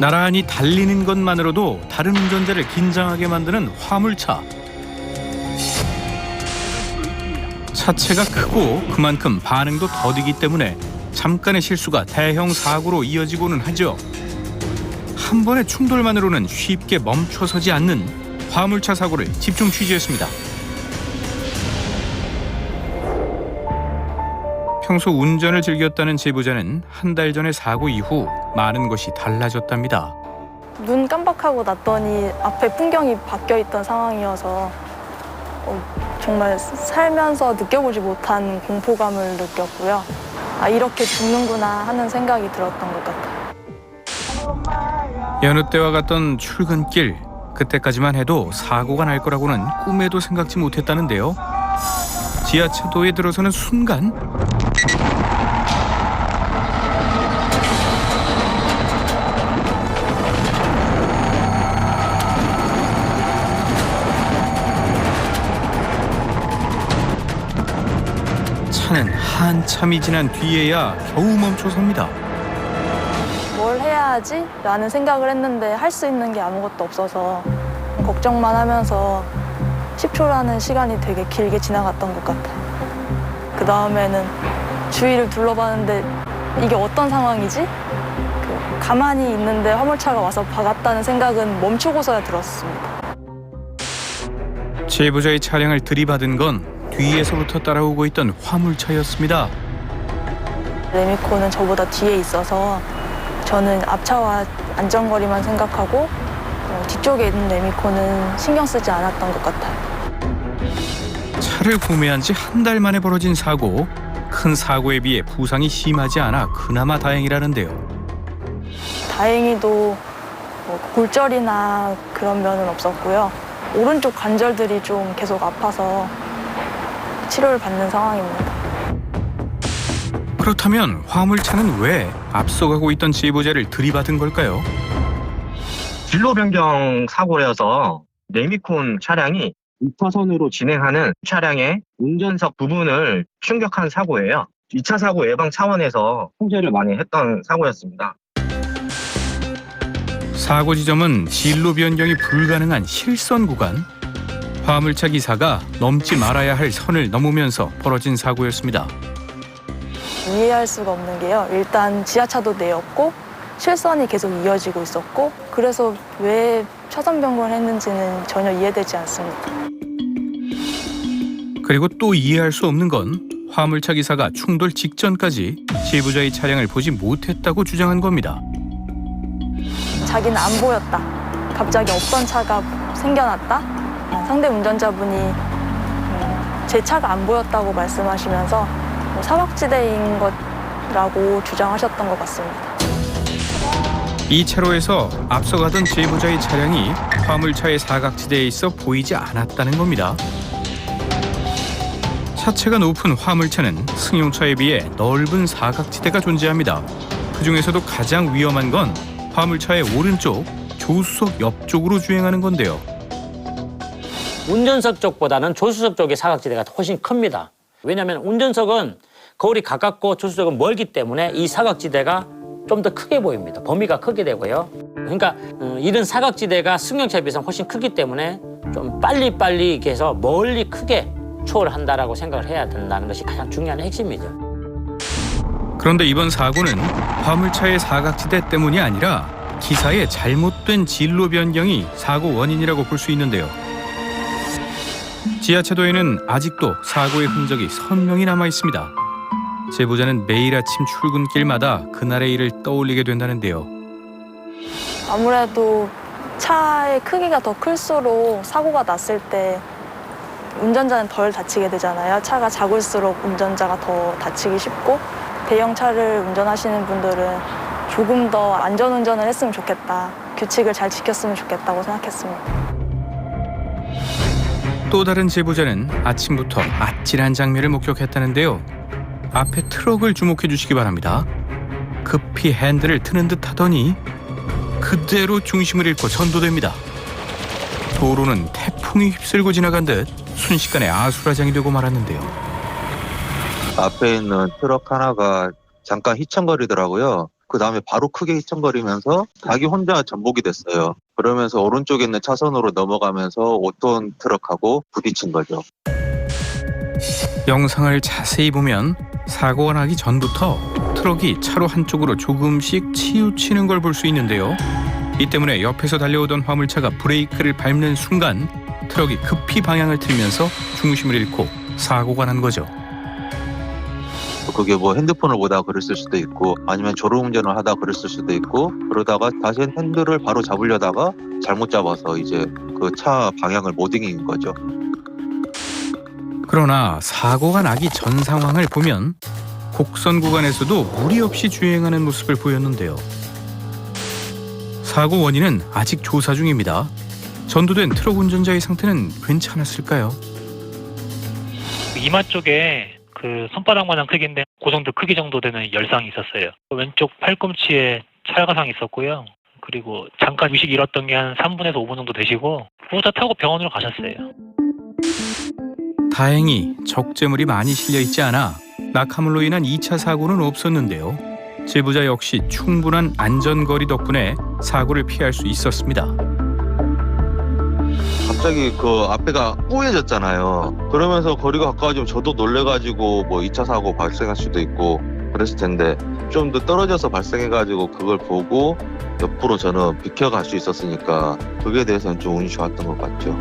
나란히 달리는 것만으로도 다른 운전자를 긴장하게 만드는 화물차. 차체가 크고 그만큼 반응도 더디기 때문에 잠깐의 실수가 대형 사고로 이어지고는 하죠. 한 번의 충돌만으로는 쉽게 멈춰서지 않는 화물차 사고를 집중 취재했습니다. 평소 운전을 즐겼다는 제보자는 한 달 전의 사고 이후 많은 것이 달라졌답니다. 눈 깜빡하고 났더니 앞에 풍경이 바뀌어 있던 상황이어서 정말 살면서 느껴보지 못한 공포감을 느꼈고요. 아, 이렇게 죽는구나 하는 생각이 들었던 것 같아요. 여느 때와 같던 출근길, 그때까지만 해도 사고가 날 거라고는 꿈에도 생각지 못했다는데요. 지하차도에 들어서는 순간 차는 한참이 지난 뒤에야 겨우 멈춰섭니다. 뭘 해야 하지? 라는 생각을 했는데 할 수 있는 게 아무것도 없어서 걱정만 하면서 10초라는 시간이 되게 길게 지나갔던 것 같아요. 그 다음에는 주위를 둘러봤는데 이게 어떤 상황이지? 가만히 있는데 화물차가 와서 박았다는 생각은 멈추고서야 들었습니다. 제보자의 차량을 들이받은 건 뒤에서부터 따라오고 있던 화물차였습니다. 레미코는 저보다 뒤에 있어서 저는 앞차와 안전거리만 생각하고 뒤쪽에 있는 레미코는 신경 쓰지 않았던 것 같아요. 차를 구매한 지 한 달 만에 벌어진 사고. 큰 사고에 비해 부상이 심하지 않아 그나마 다행이라는데요. 다행히도 골절이나 그런 면은 없었고요. 오른쪽 관절들이 좀 계속 아파서 치료를 받는 상황입니다. 그렇다면 화물차는 왜 앞서가고 있던 제보자를 들이받은 걸까요? 진로 변경 사고라서 레미콘 차량이 2차선으로 진행하는 차량의 운전석 부분을 충격한 사고예요. 2차 사고 예방 차원에서 통제를 많이 했던 사고였습니다. 사고 지점은 진로 변경이 불가능한 실선 구간. 화물차 기사가 넘지 말아야 할 선을 넘으면서 벌어진 사고였습니다. 이해할 수가 없는 게요. 일단 지하차도 내였고 실선이 계속 이어지고 있었고 그래서 왜 차선 변경을 했는지는 전혀 이해되지 않습니다. 그리고 또 이해할 수 없는 건 화물차 기사가 충돌 직전까지 제보자의 차량을 보지 못했다고 주장한 겁니다. 자기는 안 보였다. 갑자기 없던 차가 생겨났다. 상대 운전자분이 제 차가 안 보였다고 말씀하시면서 사각지대인 것라고 주장하셨던 것 같습니다. 이 차로에서 앞서가던 제보자의 차량이 화물차의 사각지대에 있어 보이지 않았다는 겁니다. 차체가 높은 화물차는 승용차에 비해 넓은 사각지대가 존재합니다. 그중에서도 가장 위험한 건 화물차의 오른쪽 조수석 옆쪽으로 주행하는 건데요. 운전석 쪽보다는 조수석 쪽의 사각지대가 훨씬 큽니다. 왜냐하면 운전석은 거울이 가깝고 조수석은 멀기 때문에 이 사각지대가 좀 더 크게 보입니다. 범위가 크게 되고요. 그러니까 이런 사각지대가 승용차에 비해서 훨씬 크기 때문에 좀 빨리 이렇게 해서 멀리 크게 추월을 한다라고 생각을 해야 된다는 것이 가장 중요한 핵심이죠. 그런데 이번 사고는 화물차의 사각지대 때문이 아니라 기사의 잘못된 진로 변경이 사고 원인이라고 볼 수 있는데요. 지하차도에는 아직도 사고의 흔적이 선명히 남아 있습니다. 제보자는 매일 아침 출근길마다 그날의 일을 떠올리게 된다는데요. 아무래도 차의 크기가 더 클수록 사고가 났을 때 운전자는 덜 다치게 되잖아요. 차가 작을수록 운전자가 더 다치기 쉽고 대형 차를 운전하시는 분들은 조금 더 안전운전을 했으면 좋겠다. 규칙을 잘 지켰으면 좋겠다고 생각했습니다. 또 다른 제보자는 아침부터 아찔한 장면을 목격했다는데요. 앞에 트럭을 주목해 주시기 바랍니다. 급히 핸들을 트는 듯 하더니 그대로 중심을 잃고 전도됩니다. 도로는 태풍이 휩쓸고 지나간 듯 순식간에 아수라장이 되고 말았는데요. 앞에 있는 트럭 하나가 잠깐 휘청거리더라고요. 그 다음에 바로 크게 휘청거리면서 자기 혼자 전복이 됐어요. 그러면서 오른쪽에 있는 차선으로 넘어가면서 5톤 트럭하고 부딪힌 거죠. 영상을 자세히 보면 사고가 나기 전부터 트럭이 차로 한쪽으로 조금씩 치우치는 걸 볼 수 있는데요. 이 때문에 옆에서 달려오던 화물차가 브레이크를 밟는 순간 트럭이 급히 방향을 틀면서 중심을 잃고 사고가 난 거죠. 그게 뭐 핸드폰을 보다가 그랬을 수도 있고 아니면 졸음운전을 하다가 그랬을 수도 있고 그러다가 다시 핸들을 바로 잡으려다가 잘못 잡아서 이제 그 차 방향을 못 이긴 거죠. 그러나 사고가 나기 전 상황을 보면 곡선 구간에서도 무리 없이 주행하는 모습을 보였는데요. 사고 원인은 아직 조사 중입니다. 전도된 트럭 운전자의 상태는 괜찮았을까요? 이마 쪽에 그 손바닥만한 크기인데 그 정도 크기 정도 되는 열상이 있었어요. 왼쪽 팔꿈치에 찰가상이 있었고요. 그리고 잠깐 의식 잃었던 게 한 3분에서 5분 정도 되시고 보호자 타고 병원으로 가셨어요. 다행히 적재물이 많이 실려 있지 않아 낙하물로 인한 2차 사고는 없었는데요. 제보자 역시 충분한 안전거리 덕분에 사고를 피할 수 있었습니다. 갑자기 그 앞에가 뿌얘졌잖아요. 그러면서 거리가 가까워지면 저도 놀래가지고 뭐 2차 사고 발생할 수도 있고 그랬을 텐데 좀 더 떨어져서 발생해가지고 그걸 보고 옆으로 저는 비켜갈 수 있었으니까 그게 대해서는 좀 운이 좋았던 것 같죠.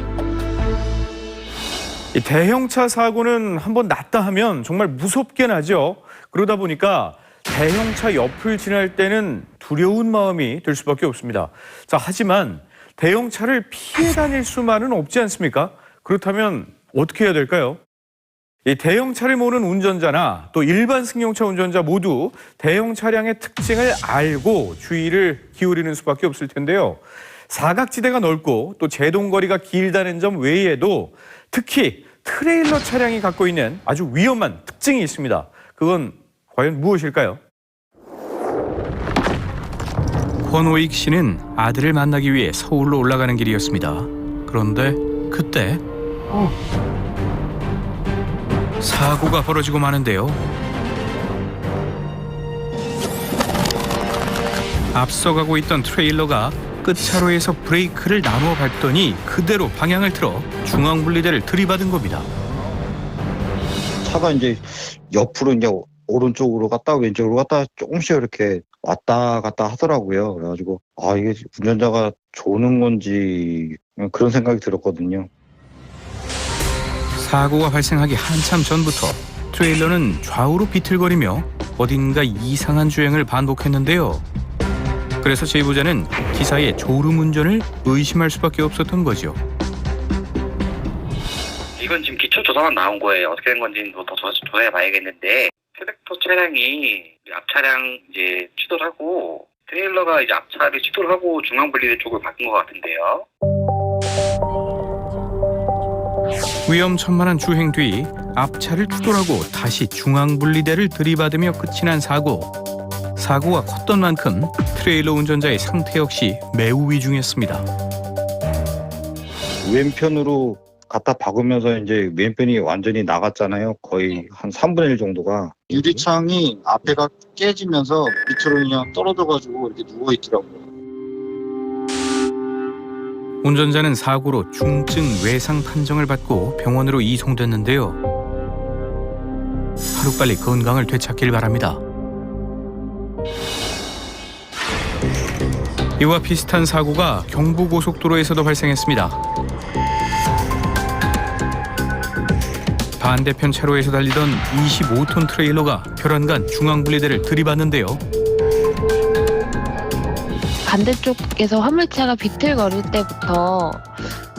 이 대형차 사고는 한번 났다 하면 정말 무섭게 나죠. 그러다 보니까 대형차 옆을 지날 때는 두려운 마음이 들 수밖에 없습니다. 자, 하지만 대형차를 피해 다닐 수만은 없지 않습니까? 그렇다면 어떻게 해야 될까요? 이 대형차를 모는 운전자나 또 일반 승용차 운전자 모두 대형 차량의 특징을 알고 주의를 기울이는 수밖에 없을 텐데요. 사각지대가 넓고 또 제동거리가 길다는 점 외에도 특히 트레일러 차량이 갖고 있는 아주 위험한 특징이 있습니다. 그건 과연 무엇일까요? 권오익 씨는 아들을 만나기 위해 서울로 올라가는 길이었습니다. 그런데 그때 사고가 벌어지고 마는데요. 앞서가고 있던 트레일러가 끝차로에서 브레이크를 나누어 밟더니 그대로 방향을 틀어 중앙분리대를 들이받은 겁니다. 차가 이제 옆으로 이제 오른쪽으로 갔다 왼쪽으로 갔다 조금씩 이렇게 왔다 갔다 하더라고요. 그래가지고 이게 운전자가 조는 건지 그런 생각이 들었거든요. 사고가 발생하기 한참 전부터 트레일러는 좌우로 비틀거리며 어딘가 이상한 주행을 반복했는데요. 그래서 제보자는 기사의 졸음운전을 의심할 수밖에 없었던 거죠. 이건 지금 기초 조사만 나온 거예요. 어떻게 된 건지는 더 조사해 봐야겠는데 트랙터 차량이 앞 차량 이제 추돌 하고 트레일러가 이제 앞차를 추돌하고 중앙분리대 쪽을 바꾼 것 같은데요. 위험천만한 주행 뒤 앞차를 추돌하고 다시 중앙분리대를 들이받으며 끝이 난 사고. 사고가 컸던 만큼 트레일러 운전자의 상태 역시 매우 위중했습니다. 왼편으로 갖다 박으면서 이제 왼편이 완전히 나갔잖아요. 거의 한 3분의 1 정도가. 유리창이 앞에가 깨지면서 밑으로 그냥 떨어져가지고 이렇게 누워있더라고요. 운전자는 사고로 중증 외상 판정을 받고 병원으로 이송됐는데요. 하루빨리 건강을 되찾길 바랍니다. 이와 비슷한 사고가 경부고속도로에서도 발생했습니다. 반대편 차로에서 달리던 25톤 트레일러가 혈안간 중앙분리대를 들이받는데요. 반대쪽에서 화물차가 비틀거릴 때부터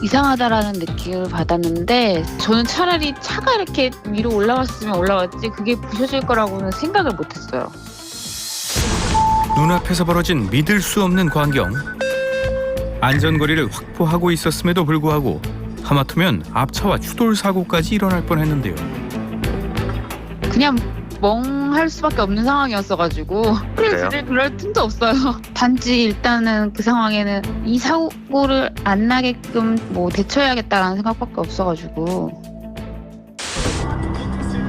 이상하다라는 느낌을 받았는데 저는 차라리 차가 이렇게 위로 올라갔으면 올라갔지 그게 부셔질 거라고는 생각을 못했어요. 눈앞에서 벌어진 믿을 수 없는 광경. 안전거리를 확보하고 있었음에도 불구하고 하마터면 앞차와 추돌 사고까지 일어날 뻔했는데요. 그냥 멍할 수밖에 없는 상황이었어가지고 그래서 그럴 틈도 없어요. 단지 일단은 그 상황에는 이 사고를 안 나게끔 뭐 대처해야겠다라는 생각밖에 없어가지고.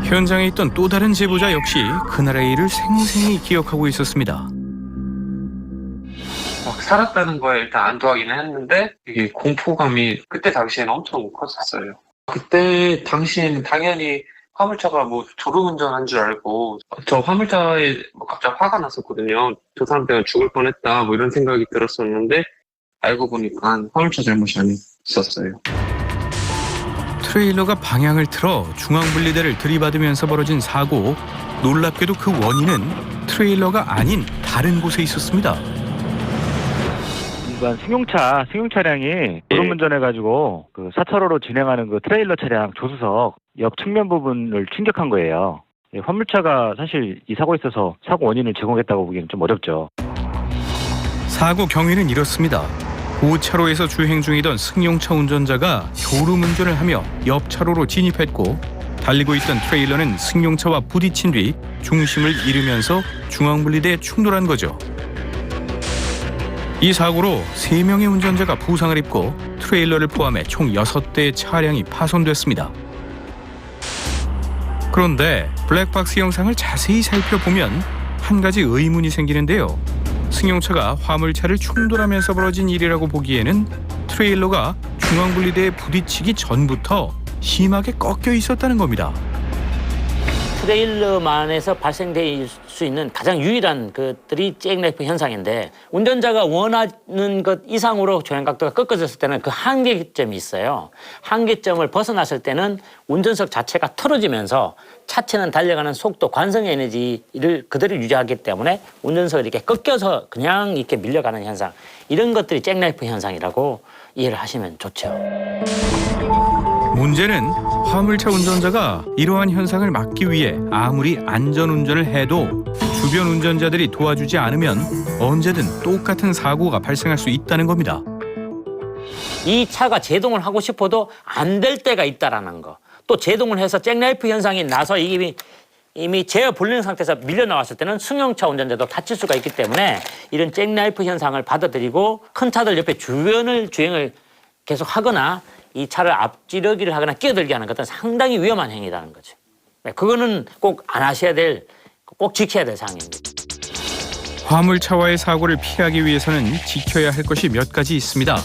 현장에 있던 또 다른 제보자 역시 그날의 일을 생생히 기억하고 있었습니다. 살았다는 거에 일단 안도하기는 했는데 이게 공포감이 그때 당시에는 엄청 컸었어요. 그때 당시에는 당연히 화물차가 뭐 졸음운전한 줄 알고 저 화물차에 뭐 갑자기 화가 났었거든요. 저 사람 때문에 죽을 뻔했다 뭐 이런 생각이 들었었는데 알고 보니까 화물차 잘못이 아니었어요. 트레일러가 방향을 틀어 중앙분리대를 들이받으면서 벌어진 사고. 놀랍게도 그 원인은 트레일러가 아닌 다른 곳에 있었습니다. 일반 승용 차량이 졸음운전해가지고 그 4차로로 진행하는 그 트레일러 차량 조수석 옆 측면 부분을 충격한 거예요. 화물차가 사실 이 사고에 있어서 사고 원인을 제공했다고 보기에는 좀 어렵죠. 사고 경위는 이렇습니다. 5차로에서 주행 중이던 승용차 운전자가 졸음운전을 하며 옆 차로로 진입했고 달리고 있던 트레일러는 승용차와 부딪힌 뒤 중심을 잃으면서 중앙분리대에 충돌한 거죠. 이 사고로 3명의 운전자가 부상을 입고 트레일러를 포함해 총 6대의 차량이 파손됐습니다. 그런데 블랙박스 영상을 자세히 살펴보면 한 가지 의문이 생기는데요. 승용차가 화물차를 충돌하면서 벌어진 일이라고 보기에는 트레일러가 중앙분리대에 부딪히기 전부터 심하게 꺾여 있었다는 겁니다. 트레일러만에서 발생될 수 있는 가장 유일한 것들이 잭라이프 현상인데 운전자가 원하는 것 이상으로 조향각도가 꺾어졌을 때는 그 한계점이 있어요. 한계점을 벗어났을 때는 운전석 자체가 틀어지면서 차체는 달려가는 속도, 관성 에너지를 그대로 유지하기 때문에 운전석이 이렇게 꺾여서 그냥 이렇게 밀려가는 현상, 이런 것들이 잭라이프 현상이라고 이해를 하시면 좋죠. 문제는 화물차 운전자가 이러한 현상을 막기 위해 아무리 안전운전을 해도 주변 운전자들이 도와주지 않으면 언제든 똑같은 사고가 발생할 수 있다는 겁니다. 이 차가 제동을 하고 싶어도 안 될 때가 있다라는 거. 또 제동을 해서 잭라이프 현상이 나서 이미 제어 불능 상태에서 밀려 나왔을 때는 승용차 운전자도 다칠 수가 있기 때문에 이런 잭라이프 현상을 받아들이고 큰 차들 옆에 주행을 계속 하거나 이 차를 앞지르기를 하거나 끼어들게 하는 것은 상당히 위험한 행위라는 거죠. 그거는 꼭 안 하셔야 될, 꼭 지켜야 될 사항입니다. 화물차와의 사고를 피하기 위해서는 지켜야 할 것이 몇 가지 있습니다.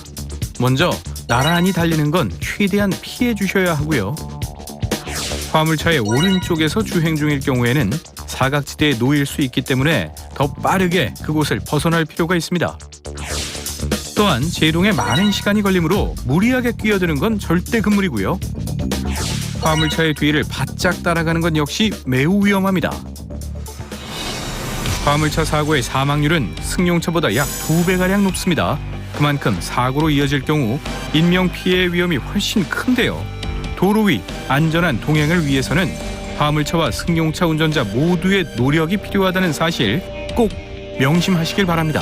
먼저 나란히 달리는 건 최대한 피해 주셔야 하고요. 화물차의 오른쪽에서 주행 중일 경우에는 사각지대에 놓일 수 있기 때문에 더 빠르게 그곳을 벗어날 필요가 있습니다. 또한 제동에 많은 시간이 걸리므로 무리하게 끼어드는 건 절대 금물이고요. 화물차의 뒤를 바짝 따라가는 건 역시 매우 위험합니다. 화물차 사고의 사망률은 승용차보다 약 2배가량 높습니다. 그만큼 사고로 이어질 경우 인명피해의 위험이 훨씬 큰데요. 도로 위 안전한 동행을 위해서는 화물차와 승용차 운전자 모두의 노력이 필요하다는 사실 꼭 명심하시길 바랍니다.